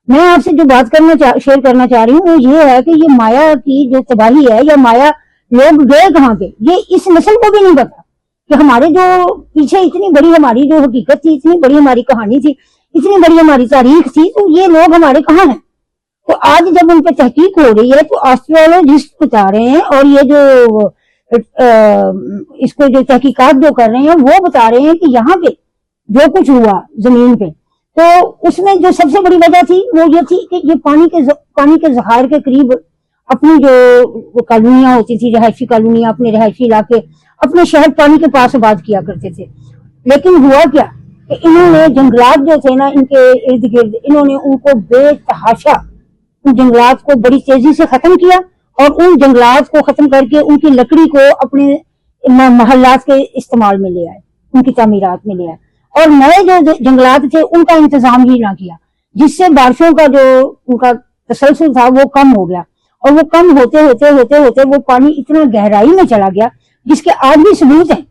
میں آپ سے جو بات شیئر کرنا چاہ رہی ہوں وہ یہ ہے کہ یہ مایا کی جو تباہی ہے یا مایا لوگ گئے کہاں پہ، یہ اس نسل کو بھی نہیں پتا کہ ہمارے جو پیچھے اتنی بڑی ہماری جو حقیقت تھی، اتنی بڑی ہماری کہانی تھی، اتنی بڑی ہماری تاریخ تھی، تو یہ لوگ ہمارے کہاں ہیں۔ تو آج جب ان پہ تحقیق ہو رہی ہے تو آسٹرولوجسٹ بتا رہے ہیں، اور یہ جو اس کو جو تحقیقات جو کر رہے ہیں وہ بتا رہے ہیں کہ یہاں پہ جو کچھ ہوا زمین پہ، تو اس میں جو سب سے بڑی وجہ تھی وہ یہ تھی کہ یہ پانی کے ذخائر کے قریب اپنی جو کالونیاں ہوتی تھی، رہائشی کالونیاں، اپنے رہائشی علاقے، اپنے شہر پانی کے پاس آباد کیا کرتے تھے۔ لیکن ہوا کیا کہ انہوں نے جنگلات جو تھے نا ان کے ارد گرد، انہوں نے ان کو بے تحاشا ان جنگلات کو بڑی تیزی سے ختم کیا، اور ان جنگلات کو ختم کر کے ان کی لکڑی کو اپنے محلات کے استعمال میں لے آئے، ان کی تعمیرات میں لے آئے، اور نئے جو جنگلات تھے ان کا انتظام ہی نہ کیا، جس سے بارشوں کا جو ان کا تسلسل تھا وہ کم ہو گیا، اور وہ کم ہوتے ہوتے ہوتے ہوتے وہ پانی اتنا گہرائی میں چلا گیا، جس کے آج بھی ثبوت ہے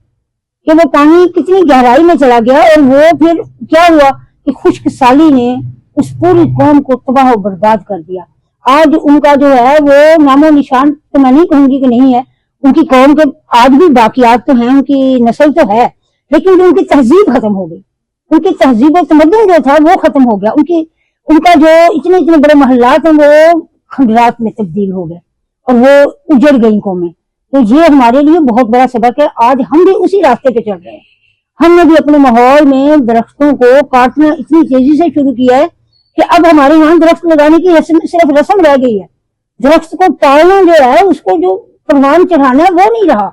کہ وہ پانی کتنی گہرائی میں چلا گیا، اور وہ پھر کیا ہوا کہ خشک سالی نے اس پوری قوم کو تباہ و برباد کر دیا۔ آج ان کا جو ہے وہ نام و نشان تو میں نہیں کہوں گی کہ نہیں ہے، ان کی قوم کے آج بھی باقیات تو ہیں، ان کی نسل تو ہے، لیکن ان کی تہذیب ختم ہو گئی، ان کی تہذیب و تمدن جو تھا وہ ختم ہو گیا، ان کا جو اتنے بڑے محلات ہیں وہ کھنڈرات میں تبدیل ہو گئے، اور وہ اجڑ گئی قومیں۔ تو یہ ہمارے لیے بہت بڑا سبق ہے، آج ہم بھی اسی راستے پہ چل رہے ہیں۔ ہم نے بھی اپنے ماحول میں درختوں کو کاٹنا اتنی تیزی سے شروع کیا ہے کہ اب ہمارے یہاں درخت لگانے کی صرف رسم رہ گئی ہے، درخت کو پالنا جو ہے، اس کو جو پروان چڑھانا ہے وہ نہیں رہا۔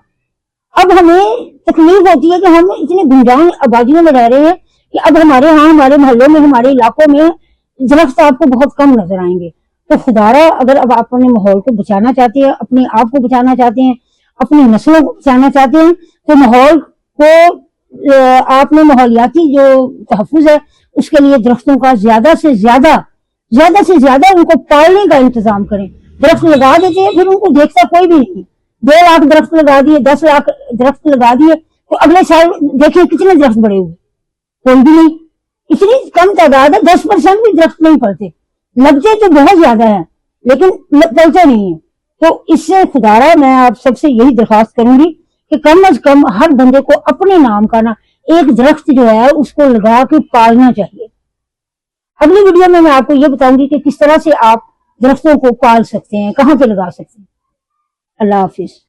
اب ہمیں تکلیف ہوتی ہے کہ ہم اتنی گنجان آبادیوں میں رہ رہے ہیں کہ اب ہمارے ہاں، ہمارے محلوں میں، ہمارے علاقوں میں درخت آپ کو بہت کم نظر آئیں گے۔ تو خدارا اگر اب آپ اپنے ماحول کو بچانا چاہتے ہیں، اپنے آپ کو بچانا چاہتے ہیں، اپنی نسلوں کو بچانا چاہتے ہیں، تو ماحول کو آپ نے ماحولیاتی جو تحفظ ہے اس کے لیے درختوں کا زیادہ سے زیادہ ان کو پالنے کا انتظام کریں۔ درخت لگا دیتے ہیں، پھر ان کو دیکھتا کوئی بھی نہیں، 2 لاکھ درخت لگا دیے، 10 لاکھ درخت لگا دیے، تو اگلے سال دیکھیں کتنے درخت بڑے ہوئے، کوئی بھی نہیں، اتنی کم تعداد ہے، 10% بھی درخت نہیں پڑتے، لگتے تو بہت زیادہ ہیں لیکن پڑتے نہیں ہیں۔ تو اس سے خدارا میں آپ سب سے یہی درخواست کروں گی کہ کم از کم ہر بندے کو اپنے نام کا نا ایک درخت جو ہے اس کو لگا کے پالنا چاہیے۔ اگلی ویڈیو میں آپ کو یہ بتاؤں گی کہ کس طرح سے آپ درختوں کو پال سکتے ہیں، کہاں پہ لگا سکتے ہیں۔ اللہ حافظ۔